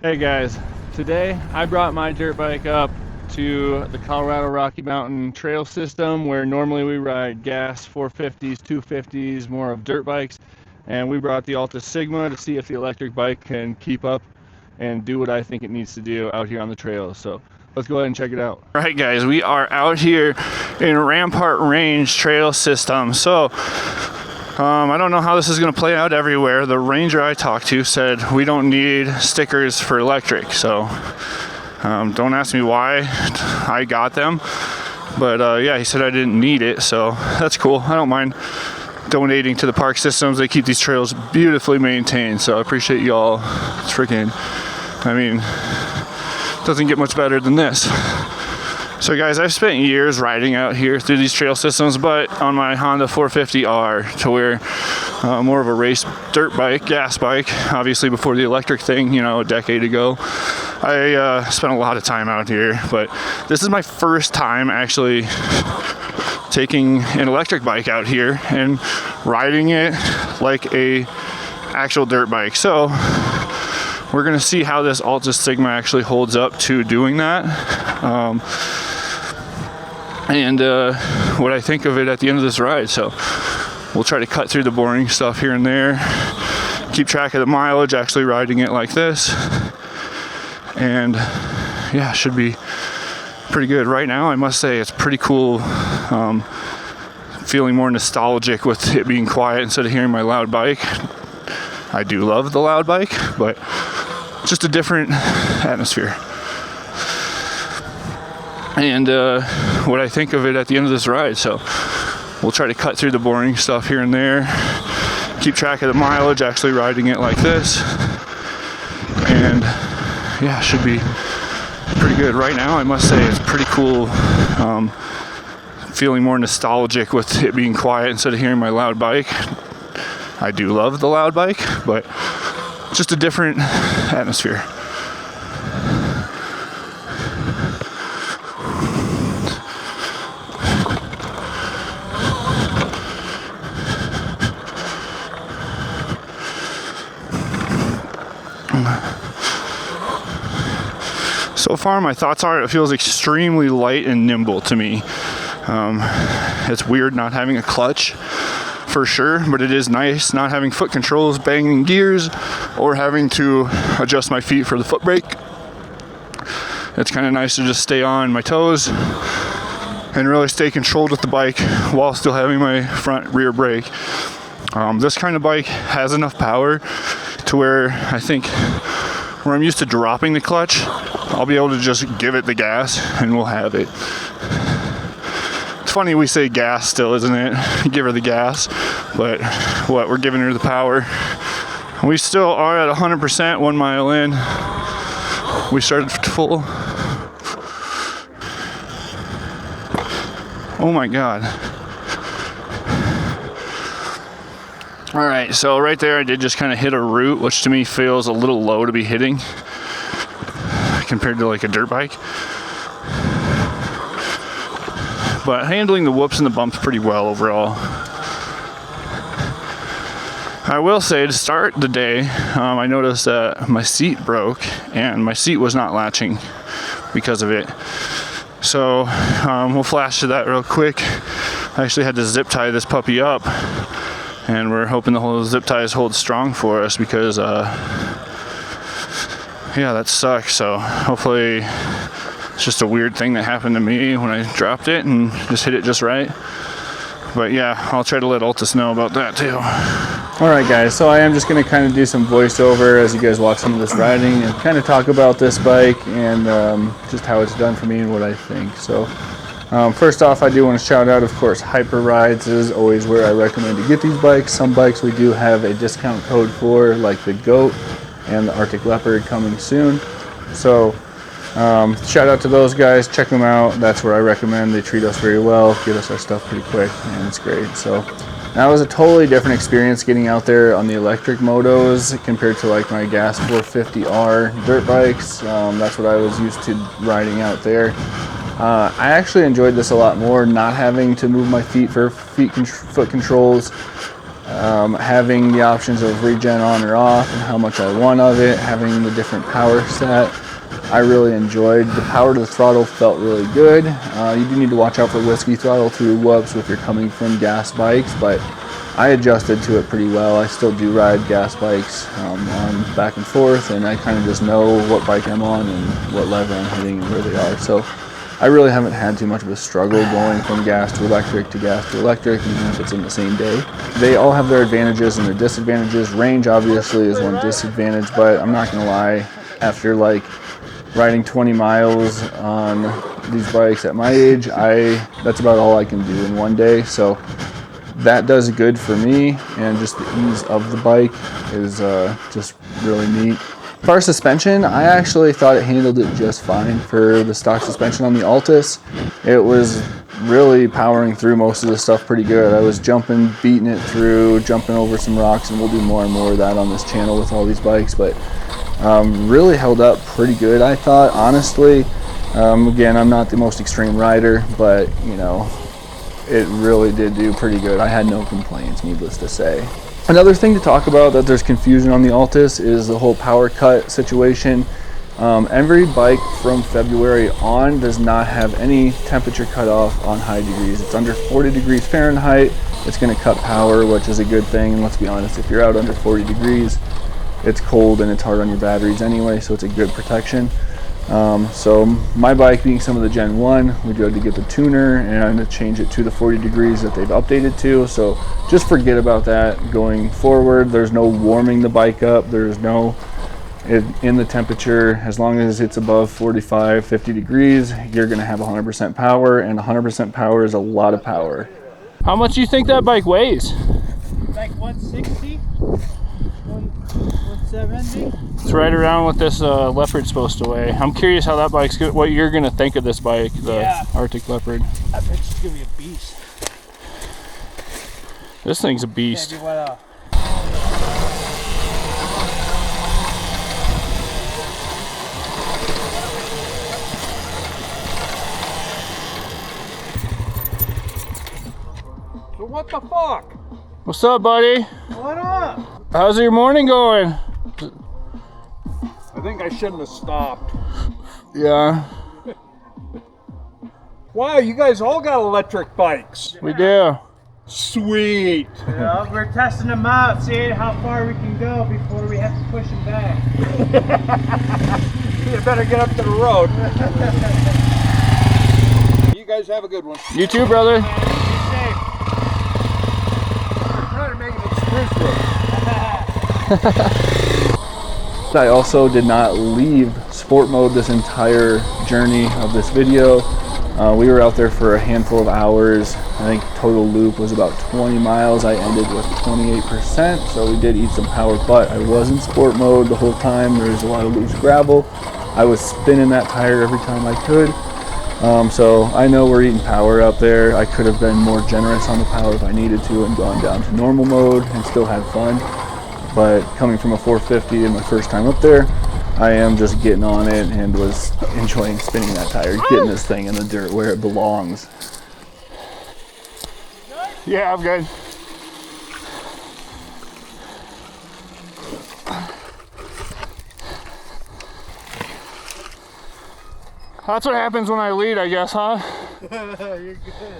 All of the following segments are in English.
Hey guys, today I brought my dirt bike up to the Colorado Rocky Mountain trail system where normally we ride gas 450s, 250s, more of dirt bikes, and we brought the Altis Sigma to see if the electric bike can keep up and do what I think it needs to do out here on the trails. So let's go ahead and check it out. All right guys, we are out here in Rampart Range trail system. So I don't know how this is going to play out everywhere. The ranger I talked to said we don't need stickers for electric, so don't ask me why I got them, but yeah, he said I didn't need it, so that's cool. I don't mind donating to the park systems. They keep these trails beautifully maintained, so I appreciate y'all. It's freaking, I mean, doesn't get much better than this. So guys, I've spent years riding out here through these trail systems, but on my Honda 450R, to where more of a race dirt bike, gas bike, obviously before the electric thing, you know, a decade ago. I spent a lot of time out here, but this is my first time actually taking an electric bike out here and riding it like a actual dirt bike. So we're gonna see how this Altis Sigma actually holds up to doing that. And what I think of it at the end of this ride. So we'll try to cut through the boring stuff here and there, keep track of the mileage actually riding it like this, and yeah, should be pretty good. Right now I must say it's pretty cool, feeling more nostalgic with it being quiet instead of hearing my loud bike. I do love the loud bike, but just a different atmosphere. And what I think of it at the end of this ride. So we'll try to cut through the boring stuff here and there, keep track of the mileage actually riding it like this, and yeah, should be pretty good. Right now I must say it's pretty cool, feeling more nostalgic with it being quiet instead of hearing my loud bike. I do love the loud bike, but just a different atmosphere. So far, my thoughts are it feels extremely light and nimble to me. It's weird not having a clutch, for sure, but it is nice not having foot controls, banging gears, or having to adjust my feet for the foot brake. It's kind of nice to just stay on my toes and really stay controlled with the bike while still having my front rear brake. This kind of bike has enough power to where I think where I'm used to dropping the clutch, I'll be able to just give it the gas and we'll have it. It's funny we say gas still, isn't it? Give her the gas, but what, we're giving her the power. We still are at 100% 1 mile in. We started full. Oh my God. All right, so right there I did just kind of hit a root, which to me feels a little low to be hitting compared to like a dirt bike. But handling the whoops and the bumps pretty well overall. I will say to start the day, I noticed that my seat broke and my seat was not latching because of it. So we'll flash to that real quick. I actually had to zip tie this puppy up, and we're hoping the whole zip ties hold strong for us because yeah, that sucks. So hopefully it's just a weird thing that happened to me when I dropped it and just hit it just right. But yeah, I'll try to let Altis know about that too. Alright guys, so I am just going to kind of do some voiceover as you guys watch some of this riding and kind of talk about this bike and just how it's done for me and what I think. So first off, I do want to shout out, of course, Hyper Rides is always where I recommend to get these bikes. Some bikes we do have a discount code for, like the GOAT and the Arctic Leopard coming soon. So shout out to those guys, check them out. That's where I recommend. They treat us very well, get us our stuff pretty quick, and it's great. So that was a totally different experience getting out there on the electric motos compared to like my gas 450R dirt bikes. That's what I was used to riding out there. I actually enjoyed this a lot more, not having to move my feet for foot controls. having the options of regen on or off and how much I want of it, having the different power set, I really enjoyed. The power to the throttle felt really good. You do need to watch out for whiskey throttle through whoops if you're coming from gas bikes, but I adjusted to it pretty well. I still do ride gas bikes on back and forth, and I kind of just know what bike I'm on and what lever I'm hitting and where they are. So I really haven't had too much of a struggle going from gas to electric, even if it's in the same day. They all have their advantages and their disadvantages. Range obviously is one disadvantage, but I'm not gonna lie, after like riding 20 miles on these bikes at my age, that's about all I can do in one day. So that does good for me, and just the ease of the bike is just really neat. As far as suspension, I actually thought it handled it just fine for the stock suspension on the Altis. It was really powering through most of the stuff pretty good. I was jumping, beating it through, jumping over some rocks, and we'll do more and more of that on this channel with all these bikes, but really held up pretty good, I thought, honestly. Again, I'm not the most extreme rider, but you know, it really did do pretty good. I had no complaints, needless to say. Another thing to talk about that there's confusion on the Altis is the whole power cut situation. Every bike from February on does not have any temperature cutoff on high degrees. It's under 40 degrees Fahrenheit, it's going to cut power, which is a good thing. And let's be honest, if you're out under 40 degrees, it's cold and it's hard on your batteries anyway, so it's a good protection. So my bike being some of the Gen 1, we had to get the tuner and to change it to the 40 degrees that they've updated to. So just forget about that going forward. There's no warming the bike up. There's no in the temperature. As long as it's above 45, 50 degrees, you're going to have 100% power, and 100% power is a lot of power. How much do you think that bike weighs? Like 160? 170? It's right around what this Leopard's supposed to weigh. I'm curious how that bike's good, what you're gonna think of this bike, the Arctic Leopard. I bet it's gonna be a beast. This thing's a beast. So what the fuck? What's up, buddy? What up? How's your morning going? I think I shouldn't have stopped. Yeah. Wow, you guys all got electric bikes. We do. Sweet. Yeah, we're testing them out, seeing how far we can go before we have to push them back. You better get up to the road. You guys have a good one. You too, brother. Be safe. I'm trying to make it exclusive. I also did not leave sport mode this entire journey of this video. We were out there for a handful of hours. I think total loop was about 20 miles. I ended with 28%, so we did eat some power, but I was in sport mode the whole time. There was a lot of loose gravel. I was spinning that tire every time I could. So I know we're eating power out there. I could have been more generous on the power if I needed to and gone down to normal mode and still had fun. But coming from a 450 and my first time up there, I am just getting on it and was enjoying spinning that tire, getting this thing in the dirt where it belongs. Yeah, I'm good. That's what happens when I lead, I guess, huh?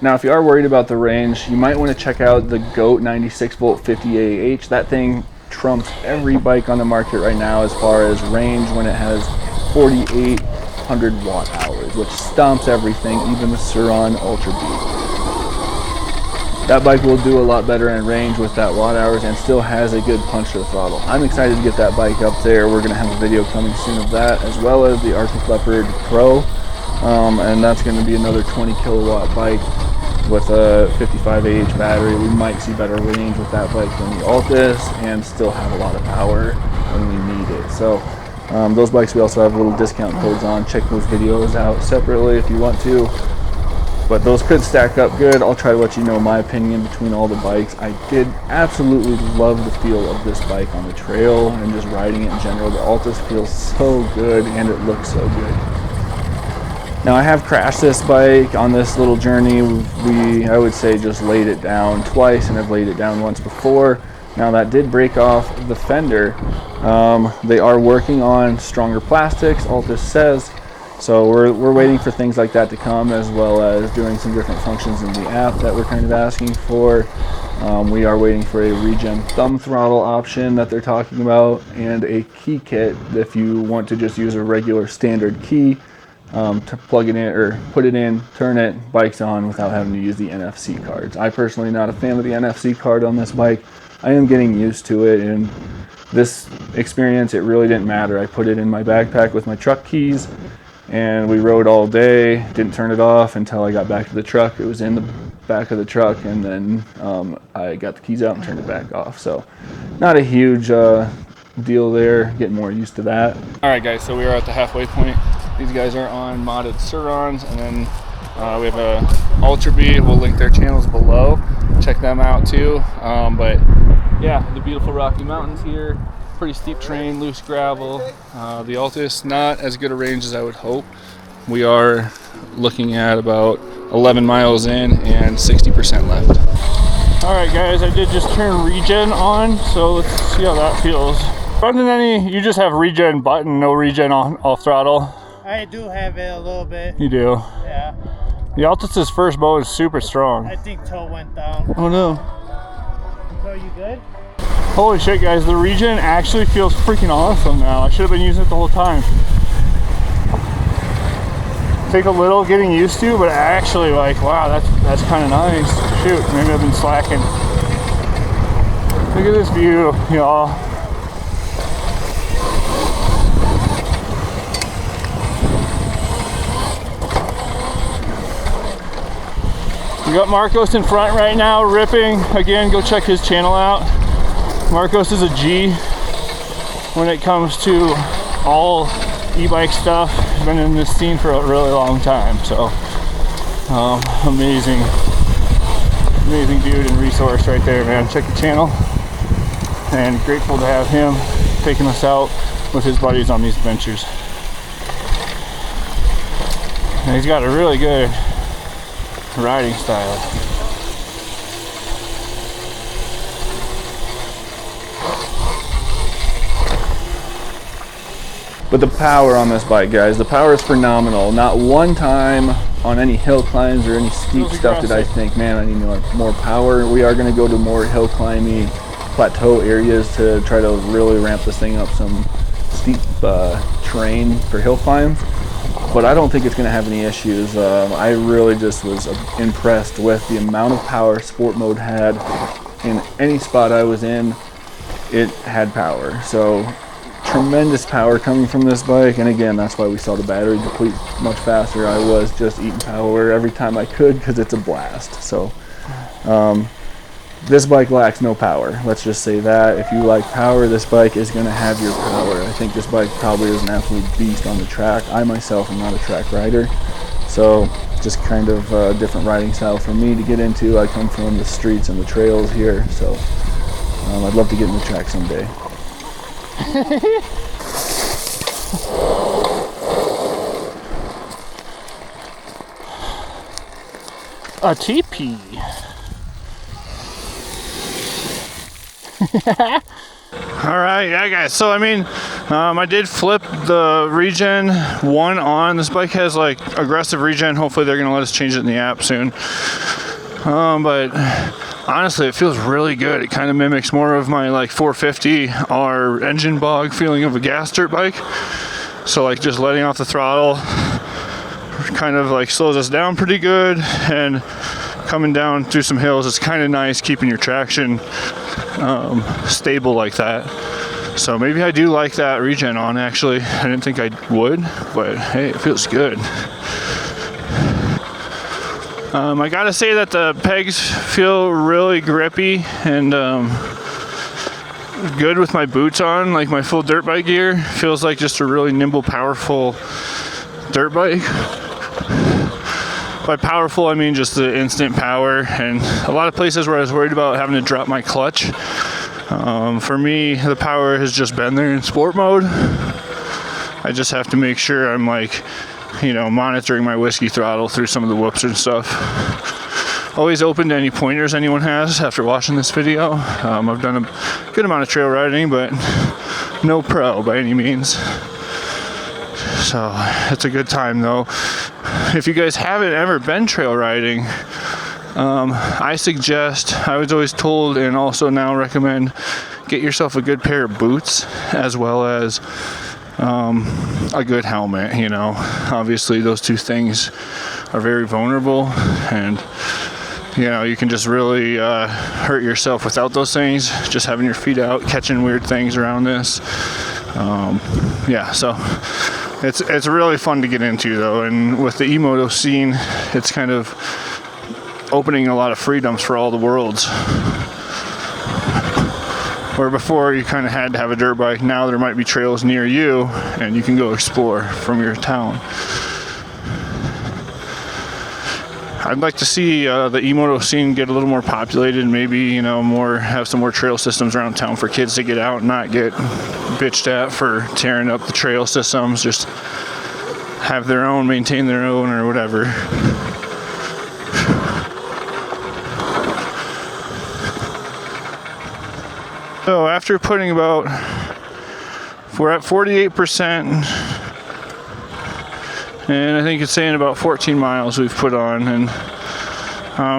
Now, if you are worried about the range, you might want to check out the GOAT 96 volt 50 AH. That thing trumps every bike on the market right now as far as range when it has 4,800 watt hours, which stomps everything, even the Surron Ultra Beat. That bike will do a lot better in range with that watt hours and still has a good punch to the throttle. I'm excited to get that bike up there. We're going to have a video coming soon of that, as well as the Arctic Leopard Pro, and that's going to be another 20 kilowatt bike with a 55 AH battery. We might see better range with that bike than the Altis and still have a lot of power when we need it. So those bikes we also have little discount codes on. Check those videos out separately if you want to. But those could stack up good. I'll try to let you know my opinion between all the bikes. I did absolutely love the feel of this bike on the trail and just riding it in general. The Altis feels so good and it looks so good. Now I have crashed this bike on this little journey. I would say just laid it down twice, and I've laid it down once before. Now that did break off the fender. They are working on stronger plastics, Altis says. So we're waiting for things like that to come, as well as doing some different functions in the app that we're kind of asking for. We are waiting for a regen thumb throttle option that they're talking about, and a key kit if you want to just use a regular standard key to plug it in or put it in, turn it, bike's on without having to use the NFC cards. I personally not a fan of the NFC card on this bike. I am getting used to it, and this experience, it really didn't matter. I put it in my backpack with my truck keys, and we rode all day. Didn't turn it off until I got back to the truck. It was in the back of the truck, and then I got the keys out and turned it back off. So not a huge deal there, getting more used to that. All right guys, so we are at the halfway point. These guys are on modded Surrons, and then we have a Ultra B. We'll link their channels below. Check them out too. But yeah, the beautiful Rocky Mountains here. Pretty steep terrain, loose gravel. The Altis, not as good a range as I would hope. We are looking at about 11 miles in and 60% left. All right guys, I did just turn regen on, so let's see how that feels. Running any, you just have regen button, no regen on off throttle. I do have it a little bit. You do? Yeah. The Altis' first bow is super strong. I think toe went down. Oh no. So you good? Holy shit guys, the regen actually feels freaking awesome now. I should have been using it the whole time. Take a little getting used to, but actually like, wow, that's kind of nice. Shoot, maybe I've been slacking. Look at this view, y'all. We got Marcos in front right now, ripping. Again, go check his channel out. Marcos is a G when it comes to all e-bike stuff. He's been in this scene for a really long time, so amazing dude and resource right there, man. Check the channel, and grateful to have him taking us out with his buddies on these adventures. And he's got a really good riding style. But the power on this bike, guys, the power is phenomenal. Not one time on any hill climbs or any steep stuff did I think, man, I need more power. We are going to go to more hill climbing plateau areas to try to really ramp this thing up, some steep terrain for hill climbs. But I don't think it's going to have any issues. I really just was impressed with the amount of power sport mode had. In any spot I was in, it had power. So tremendous power coming from this bike, and again, that's why we saw the battery deplete much faster. I was just eating power every time I could because it's a blast. So this bike lacks no power, let's just say that. If you like power, this bike is going to have your power. I think this bike probably is an absolute beast on the track. I myself am not a track rider, so just kind of a different riding style for me to get into. I come from the streets and the trails here, so I'd love to get in the track someday. A TP. All right, yeah guys, so I mean, I did flip the regen 1 on. This bike has like aggressive regen. Hopefully they're gonna let us change it in the app soon. But honestly, it feels really good. It kind of mimics more of my like 450R engine bog feeling of a gas dirt bike. So like just letting off the throttle kind of like slows us down pretty good, and coming down through some hills, it's kind of nice keeping your traction stable like that. So maybe I do like that regen on, actually. I didn't think I would, but hey, it feels good. I gotta say that the pegs feel really grippy and good with my boots on. Like my full dirt bike gear feels like just a really nimble, powerful dirt bike. By powerful, I mean just the instant power, and a lot of places where I was worried about having to drop my clutch. For me, the power has just been there in sport mode. I just have to make sure I'm like you know, monitoring my whiskey throttle through some of the whoops and stuff. Always open to any pointers anyone has after watching this video. I've done a good amount of trail riding, but no pro by any means. So it's a good time though. If you guys haven't ever been trail riding, I suggest, I was always told and also now recommend, get yourself a good pair of boots as well as a good helmet. You know, obviously those two things are very vulnerable, and you know, you can just really hurt yourself without those things, just having your feet out, catching weird things around this. Yeah, so it's really fun to get into though, and with the E-Moto scene, it's kind of opening a lot of freedoms for all the worlds. Where before you kind of had to have a dirt bike, now there might be trails near you and you can go explore from your town. I'd like to see the E-Moto scene get a little more populated, maybe, you know, have some more trail systems around town for kids to get out and not get bitched at for tearing up the trail systems. Just have their own, maintain their own, or whatever. So after putting about, we're at 48%, and I think it's saying about 14 miles we've put on, and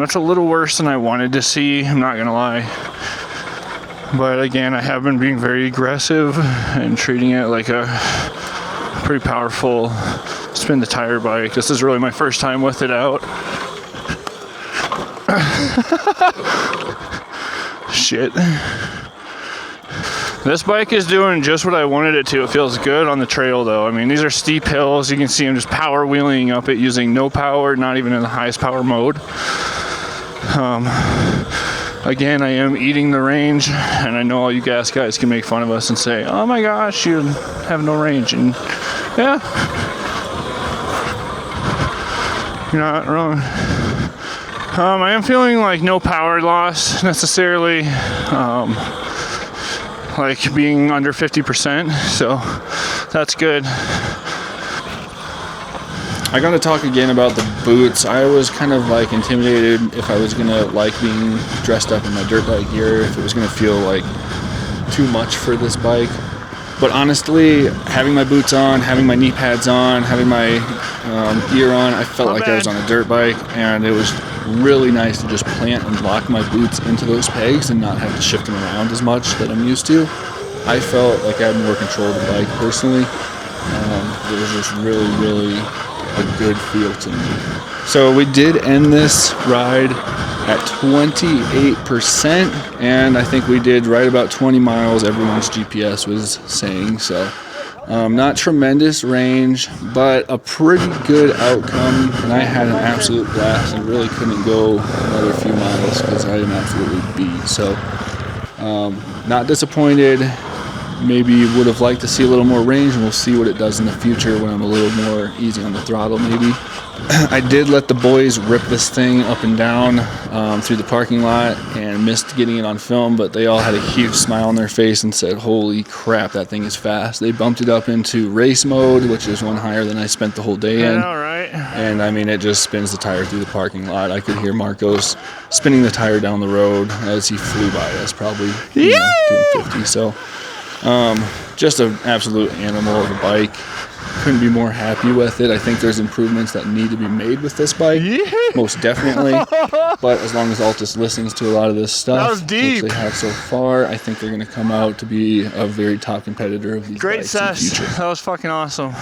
that's a little worse than I wanted to see, I'm not gonna lie. But again, I have been being very aggressive and treating it like a pretty powerful spin the tire bike. This is really my first time with it out. Shit. This bike is doing just what I wanted it to. It feels good on the trail though. I mean, these are steep hills. You can see I'm just power wheeling up it using no power, not even in the highest power mode. Again, I am eating the range, and I know all you guys can make fun of us and say, oh my gosh, you have no range. And yeah, you're not wrong. I am feeling like no power loss necessarily. Like being under 50%, so that's good. I gotta talk again about the boots. I was kind of like intimidated if I was gonna like being dressed up in my dirt bike gear, if it was gonna feel like too much for this bike. But honestly, having my boots on, having my knee pads on, having my gear on, I felt like I was on a dirt bike, and it was really nice to just plant and lock my boots into those pegs and not have to shift them around as much that I'm used to. I felt like I had more control of the bike personally. It was just really, really a good feel to me. So we did end this ride at 28%, and I think we did right about 20 miles, everyone's GPS was saying. So not tremendous range, but a pretty good outcome, and I had an absolute blast. I really couldn't go another few miles because I am absolutely beat. So not disappointed. Maybe would have liked to see a little more range, and we'll see what it does in the future when I'm a little more easy on the throttle maybe. I did let the boys rip this thing up and down through the parking lot and missed getting it on film, but they all had a huge smile on their face and said, holy crap, that thing is fast. They bumped it up into race mode, which is one higher than I spent the whole day in. All right. And I mean, it just spins the tire through the parking lot. I could hear Marcos spinning the tire down the road as he flew by us, probably doing 50. So just an absolute animal of a bike. Couldn't be more happy with it. I think there's improvements that need to be made with this bike, most definitely. But as long as Altis listens to a lot of this stuff, which they have so far, I think they're going to come out to be a very top competitor of these bikes in the future. That was fucking awesome.